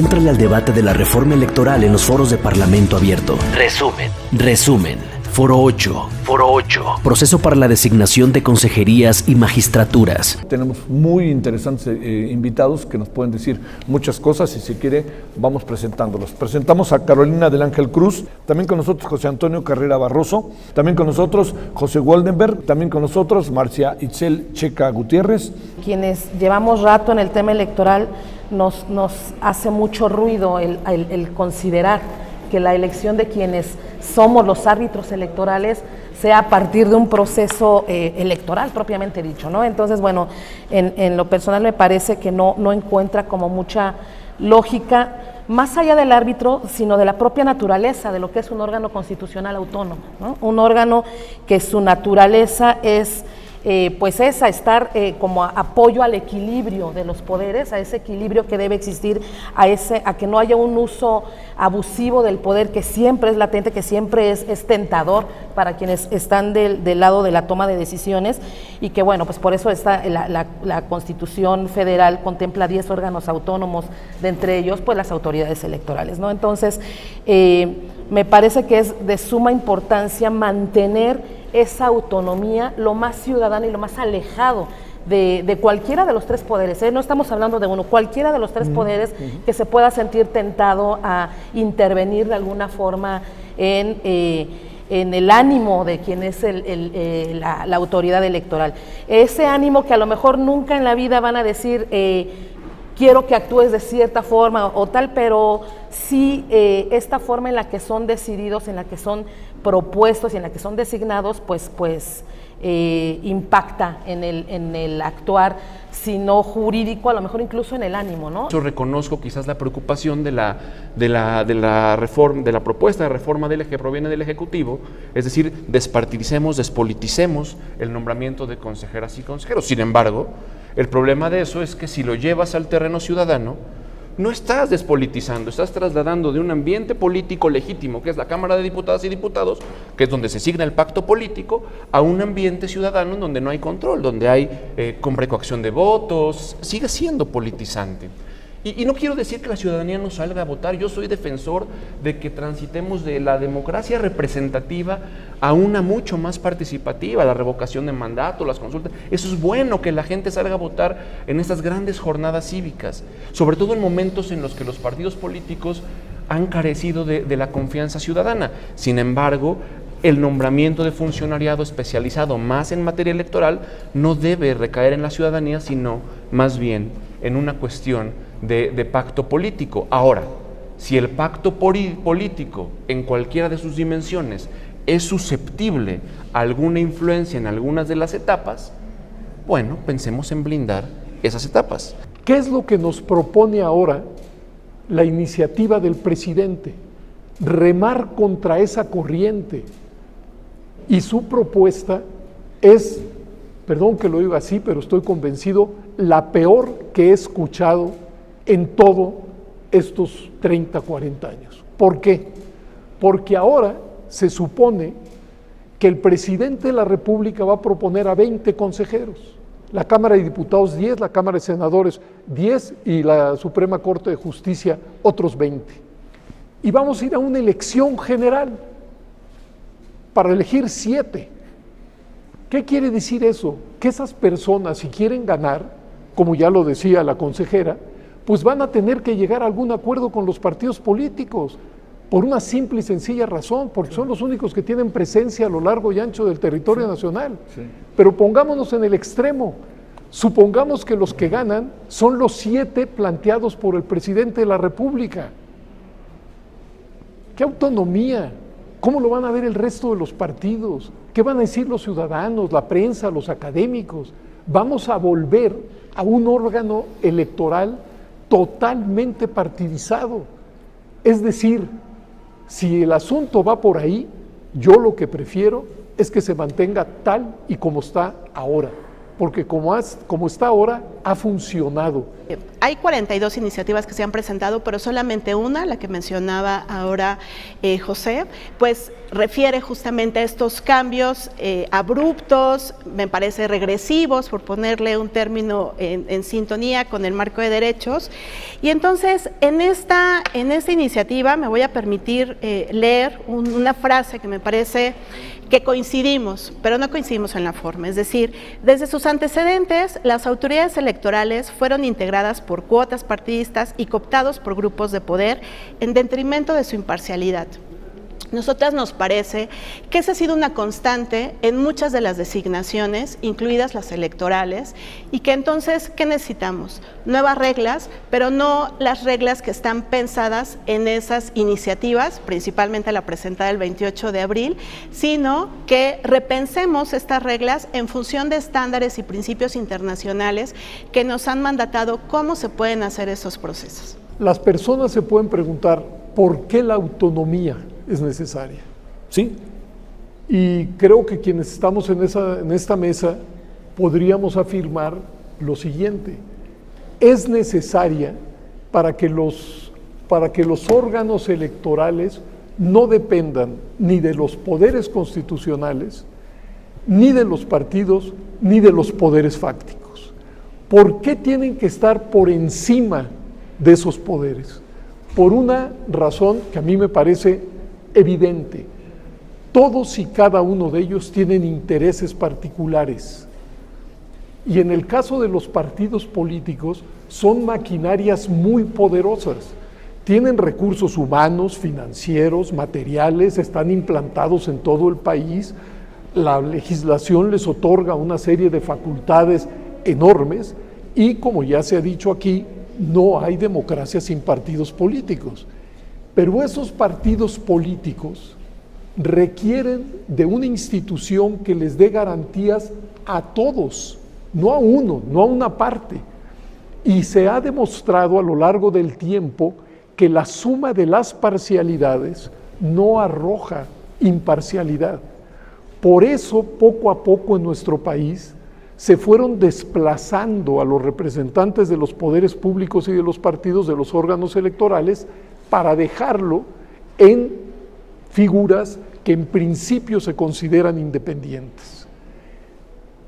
Éntrale al debate de la reforma electoral en los foros de Parlamento Abierto. Resumen. Foro 8. Proceso para la designación de consejerías y magistraturas. Tenemos muy interesantes invitados que nos pueden decir muchas cosas y si quiere vamos presentándolos. Presentamos a Carolina del Ángel Cruz, también con nosotros José Antonio Carrera Barroso, también con nosotros José Waldenberg, también con nosotros Marcia Itzel Checa Gutiérrez. Quienes llevamos rato en el tema electoral nos hace mucho ruido el considerar que la elección de quienes somos los árbitros electorales sea a partir de un proceso electoral propiamente dicho, ¿no? Entonces, bueno, en lo personal me parece que no encuentra como mucha lógica, más allá del árbitro, sino de la propia naturaleza de lo que es un órgano constitucional autónomo, ¿no? Un órgano que su naturaleza es pues esa, estar como apoyo al equilibrio de los poderes, a ese equilibrio que debe existir, a que no haya un uso abusivo del poder que siempre es latente, que siempre es tentador para quienes están del lado de la toma de decisiones, y que bueno, pues por eso la Constitución Federal contempla 10 órganos autónomos, de entre ellos pues las autoridades electorales, ¿no? Entonces, me parece que es de suma importancia mantener esa autonomía lo más ciudadana y lo más alejado de cualquiera de los tres poderes, no estamos hablando de uno, cualquiera de los tres poderes que se pueda sentir tentado a intervenir de alguna forma en el ánimo de quien es la autoridad electoral. Ese ánimo que a lo mejor nunca en la vida van a decir quiero que actúes de cierta forma o tal, pero sí esta forma en la que son decididos, en la que son propuestos y en la que son designados, pues impacta en el actuar, si no jurídico, a lo mejor incluso en el ánimo, ¿no? Yo reconozco quizás la preocupación de la reforma, de la propuesta de reforma que proviene del Ejecutivo, es decir, despartidicemos, despoliticemos el nombramiento de consejeras y consejeros. Sin embargo, el problema de eso es que si lo llevas al terreno ciudadano, no estás despolitizando, estás trasladando de un ambiente político legítimo, que es la Cámara de Diputadas y Diputados, que es donde se signa el pacto político, a un ambiente ciudadano en donde no hay control, donde hay compra y coacción de votos, sigue siendo politizante. Y no quiero decir que la ciudadanía no salga a votar, yo soy defensor de que transitemos de la democracia representativa a una mucho más participativa, la revocación de mandato, las consultas. Eso es bueno, que la gente salga a votar en estas grandes jornadas cívicas, sobre todo en momentos en los que los partidos políticos han carecido de la confianza ciudadana. Sin embargo, el nombramiento de funcionariado especializado más en materia electoral no debe recaer en la ciudadanía, sino más bien en una cuestión de pacto político. Ahora, si el pacto político en cualquiera de sus dimensiones es susceptible a alguna influencia en algunas de las etapas, bueno, pensemos en blindar esas etapas. ¿Qué es lo que nos propone ahora la iniciativa del presidente? Remar contra esa corriente. Y su propuesta es, perdón que lo diga así, pero estoy convencido, la peor que he escuchado en todos estos 30, 40 años. ¿Por qué? Porque ahora se supone que el presidente de la República va a proponer a 20 consejeros, la Cámara de Diputados 10, la Cámara de Senadores 10 y la Suprema Corte de Justicia otros 20. Y vamos a ir a una elección general para elegir 7. ¿Qué quiere decir eso? Que esas personas, si quieren ganar, como ya lo decía la consejera, pues van a tener que llegar a algún acuerdo con los partidos políticos, por una simple y sencilla razón, porque son los únicos que tienen presencia a lo largo y ancho del territorio nacional. Sí. Pero pongámonos en el extremo, supongamos que los que ganan son los 7 planteados por el presidente de la República. ¿Qué autonomía? ¿Cómo lo van a ver el resto de los partidos? ¿Qué van a decir los ciudadanos, la prensa, los académicos? Vamos a volver a un órgano electoral totalmente partidizado. Es decir, si el asunto va por ahí, yo lo que prefiero es que se mantenga tal y como está ahora, porque como está ahora, ha funcionado. Hay 42 iniciativas que se han presentado, pero solamente una, la que mencionaba ahora José, pues refiere justamente a estos cambios abruptos, me parece regresivos, por ponerle un término en sintonía con el marco de derechos. Y entonces, en esta iniciativa me voy a permitir leer una frase que me parece que coincidimos, pero no coincidimos en la forma. Es decir, desde sus antecedentes, las autoridades electorales fueron integradas por cuotas partidistas y cooptados por grupos de poder en detrimento de su imparcialidad. Nosotras nos parece que esa ha sido una constante en muchas de las designaciones, incluidas las electorales, y que entonces, ¿qué necesitamos? Nuevas reglas, pero no las reglas que están pensadas en esas iniciativas, principalmente la presentada el 28 de abril, sino que repensemos estas reglas en función de estándares y principios internacionales que nos han mandatado cómo se pueden hacer esos procesos. Las personas se pueden preguntar por qué la autonomía es necesaria. Sí. Y creo que quienes estamos en esta mesa podríamos afirmar lo siguiente: es necesaria para que los órganos electorales no dependan ni de los poderes constitucionales, ni de los partidos, ni de los poderes fácticos. ¿Por qué tienen que estar por encima de esos poderes? Por una razón que a mí me parece evidente: todos y cada uno de ellos tienen intereses particulares, y en el caso de los partidos políticos son maquinarias muy poderosas, tienen recursos humanos, financieros, materiales, están implantados en todo el país, la legislación les otorga una serie de facultades enormes, y como ya se ha dicho aquí, no hay democracia sin partidos políticos. Pero esos partidos políticos requieren de una institución que les dé garantías a todos, no a uno, no a una parte. Y se ha demostrado a lo largo del tiempo que la suma de las parcialidades no arroja imparcialidad. Por eso, poco a poco en nuestro país se fueron desplazando a los representantes de los poderes públicos y de los partidos, de los órganos electorales, para dejarlo en figuras que en principio se consideran independientes.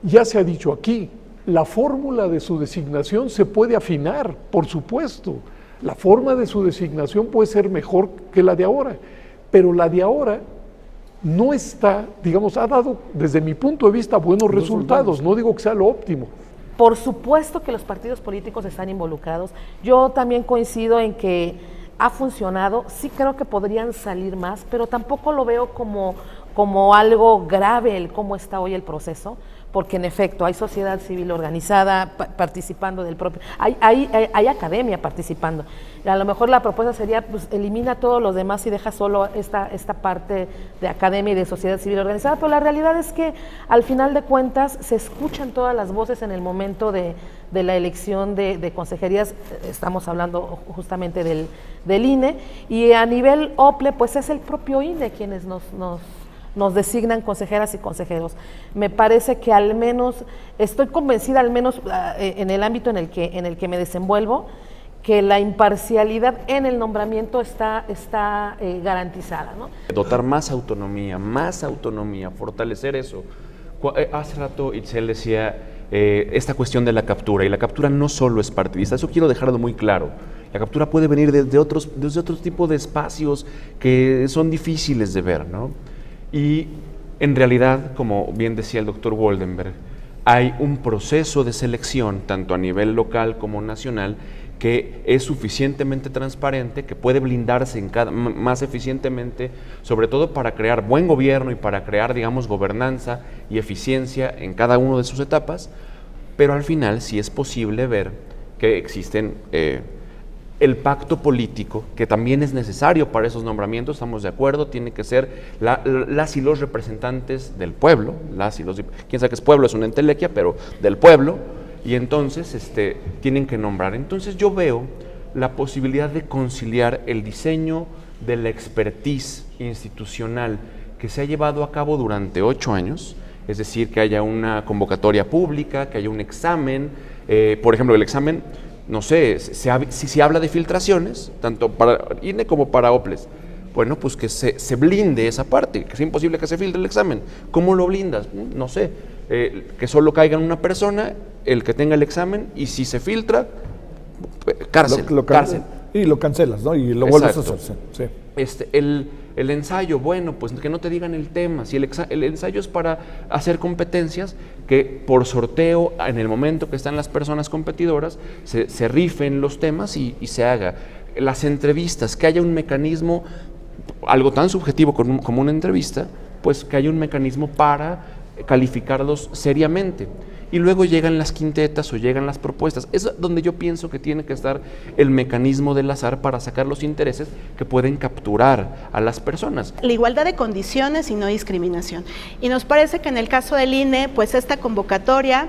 Ya se ha dicho aquí, la fórmula de su designación se puede afinar, por supuesto. La forma de su designación puede ser mejor que la de ahora, pero la de ahora no está, digamos, ha dado desde mi punto de vista buenos resultados, no digo que sea lo óptimo. Por supuesto que los partidos políticos están involucrados. Yo también coincido en que ha funcionado, sí creo que podrían salir más, pero tampoco lo veo como algo grave el cómo está hoy el proceso, porque en efecto hay sociedad civil organizada participando del propio, hay academia participando. A lo mejor la propuesta sería, pues, elimina todos los demás y deja solo esta parte de academia y de sociedad civil organizada, pero la realidad es que al final de cuentas se escuchan todas las voces en el momento de la elección de consejerías. Estamos hablando justamente del INE, y a nivel OPLE pues es el propio INE quienes nos designan consejeras y consejeros. Me parece que al menos, estoy convencida al menos en el ámbito en el que me desenvuelvo, que la imparcialidad en el nombramiento está garantizada, ¿no? Dotar más autonomía, fortalecer eso. Hace rato Itzel decía esta cuestión de la captura, y la captura no solo es partidista, eso quiero dejarlo muy claro. La captura puede venir desde otros tipos de espacios que son difíciles de ver, ¿no? Y en realidad, como bien decía el doctor Woldenberg, hay un proceso de selección, tanto a nivel local como nacional, que es suficientemente transparente, que puede blindarse más eficientemente, sobre todo para crear buen gobierno y para crear, digamos, gobernanza y eficiencia en cada una de sus etapas, pero al final sí es posible ver que existen el pacto político, que también es necesario para esos nombramientos, estamos de acuerdo, tiene que ser las y los representantes del pueblo, quién sabe que es pueblo, es una entelequia, pero del pueblo, y entonces tienen que nombrar. Entonces yo veo la posibilidad de conciliar el diseño de la expertise institucional que se ha llevado a cabo durante 8 años, es decir, que haya una convocatoria pública, que haya un examen, por ejemplo, el examen no sé, si se habla de filtraciones, tanto para INE como para OPLES, bueno, pues que se blinde esa parte, que es imposible que se filtre el examen. ¿Cómo lo blindas? No sé, que solo caiga en una persona, el que tenga el examen, y si se filtra, cárcel. Cárcel. Y lo cancelas, ¿no? Y lo vuelves a hacer. Sí. El ensayo, bueno, pues que no te digan el tema. Si el ensayo es para hacer competencias, que por sorteo, en el momento que están las personas competidoras, se rifen los temas y se haga. Las entrevistas, que haya un mecanismo, algo tan subjetivo como una entrevista, pues que haya un mecanismo para calificarlos seriamente. Y luego llegan las quintetas o llegan las propuestas. Es donde yo pienso que tiene que estar el mecanismo del azar para sacar los intereses que pueden capturar a las personas. La igualdad de condiciones y no discriminación. Y nos parece que en el caso del INE, pues esta convocatoria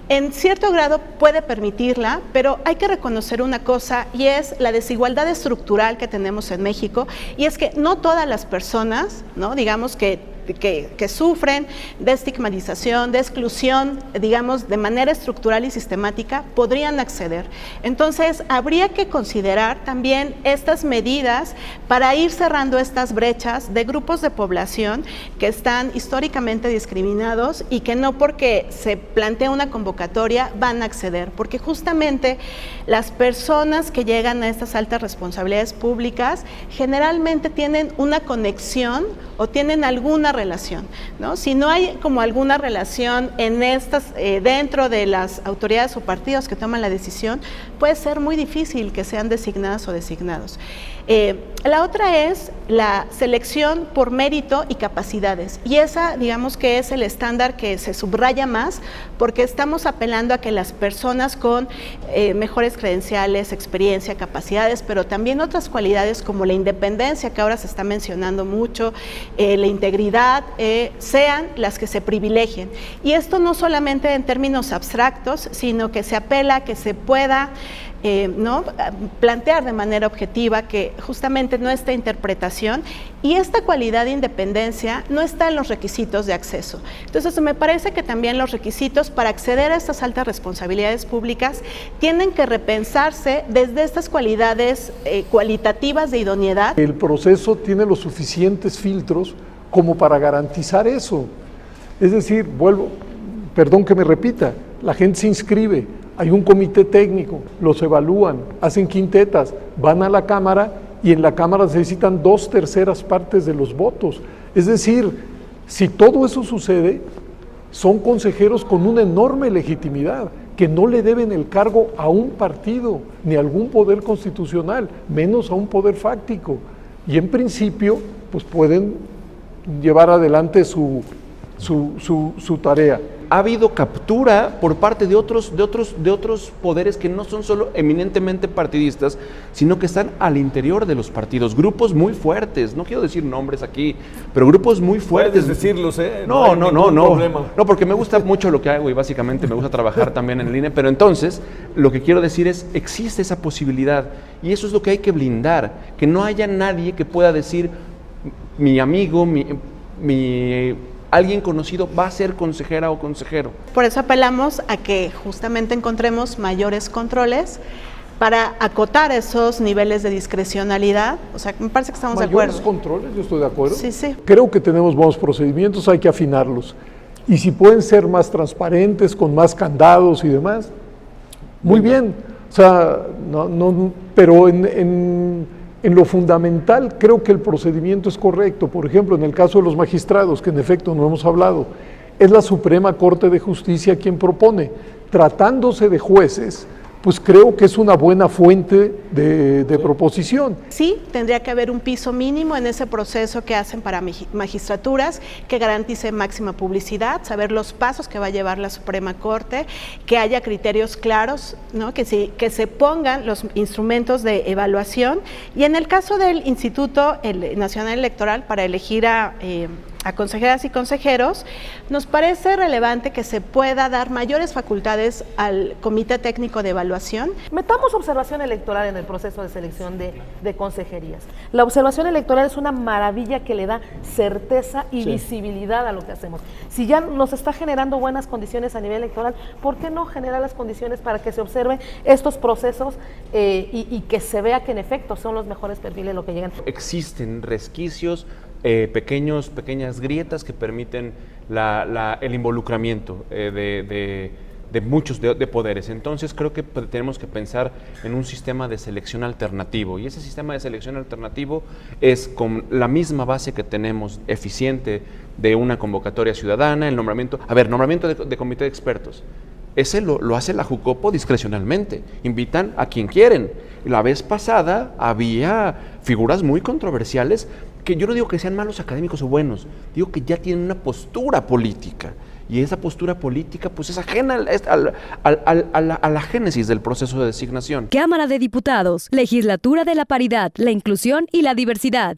en cierto grado puede permitirla, pero hay que reconocer una cosa, y es la desigualdad estructural que tenemos en México, y es que no todas las personas, ¿no?, digamos que sufren de estigmatización, de exclusión, digamos, de manera estructural y sistemática, podrían acceder. Entonces, habría que considerar también estas medidas para ir cerrando estas brechas de grupos de población que están históricamente discriminados y que no porque se plantea una convocatoria van a acceder, porque justamente las personas que llegan a estas altas responsabilidades públicas generalmente tienen una conexión o tienen alguna relación, ¿no? Si no hay como alguna relación en estas, dentro de las autoridades o partidos que toman la decisión, puede ser muy difícil que sean designadas o designados. La otra es la selección por mérito y capacidades, y esa, digamos, que es el estándar que se subraya más, porque estamos apelando a que las personas con mejores credenciales, experiencia, capacidades, pero también otras cualidades como la independencia, que ahora se está mencionando mucho, la integridad, sean las que se privilegien. Y esto no solamente en términos abstractos, sino que se apela a que se pueda ¿no?, plantear de manera objetiva que justamente nuestra interpretación y esta cualidad de independencia no está en los requisitos de acceso. Entonces, me parece que también los requisitos para acceder a estas altas responsabilidades públicas tienen que repensarse desde estas cualidades cualitativas de idoneidad. El proceso tiene los suficientes filtros como para garantizar eso. Es decir, perdón que me repita, la gente se inscribe, hay un comité técnico, los evalúan, hacen quintetas, van a la Cámara y en la Cámara se necesitan 2/3 partes de los votos. Es decir, si todo eso sucede, son consejeros con una enorme legitimidad, que no le deben el cargo a un partido, ni a algún poder constitucional, menos a un poder fáctico. Y en principio, pues pueden llevar adelante su tarea. Ha habido captura por parte de otros poderes que no son solo eminentemente partidistas, sino que están al interior de los partidos, grupos muy fuertes, no quiero decir nombres aquí, pero grupos muy fuertes. Puedes decirlos, ¿eh? No, porque me gusta mucho lo que hago y básicamente me gusta trabajar también en el INE, pero entonces lo que quiero decir es, existe esa posibilidad y eso es lo que hay que blindar, que no haya nadie que pueda decir, mi amigo, alguien conocido va a ser consejera o consejero. Por eso apelamos a que justamente encontremos mayores controles para acotar esos niveles de discrecionalidad. O sea, me parece que estamos de acuerdo. Mayores controles, yo estoy de acuerdo. Sí, sí. Creo que tenemos buenos procedimientos, hay que afinarlos. Y si pueden ser más transparentes, con más candados y demás, muy bien. O sea, pero en lo fundamental, creo que el procedimiento es correcto. Por ejemplo, en el caso de los magistrados, que en efecto no hemos hablado, es la Suprema Corte de Justicia quien propone. Tratándose de jueces, pues creo que es una buena fuente de proposición. Sí, tendría que haber un piso mínimo en ese proceso que hacen para magistraturas, que garantice máxima publicidad, saber los pasos que va a llevar la Suprema Corte, que haya criterios claros, ¿no?, que se pongan los instrumentos de evaluación. Y en el caso del Instituto Nacional Electoral, para elegir a consejeras y consejeros, nos parece relevante que se pueda dar mayores facultades al Comité Técnico de Evaluación. Metamos observación electoral en el proceso de selección de consejerías. La observación electoral es una maravilla que le da certeza y visibilidad a lo que hacemos. Si ya nos está generando buenas condiciones a nivel electoral, ¿por qué no generar las condiciones para que se observen estos procesos y que se vea que en efecto son los mejores perfiles lo que llegan? Existen resquicios, pequeñas grietas que permiten el involucramiento de muchos poderes. Entonces creo que tenemos que pensar en un sistema de selección alternativo, y ese sistema de selección alternativo es con la misma base que tenemos eficiente de una convocatoria ciudadana, el nombramiento de comité de expertos. Ese lo hace la Jucopo discrecionalmente, invitan a quien quieren. La vez pasada había figuras muy controversiales que yo no digo que sean malos académicos o buenos, digo que ya tienen una postura política, y esa postura política pues es ajena a la génesis del proceso de designación. Cámara de Diputados, Legislatura de la Paridad, la Inclusión y la Diversidad.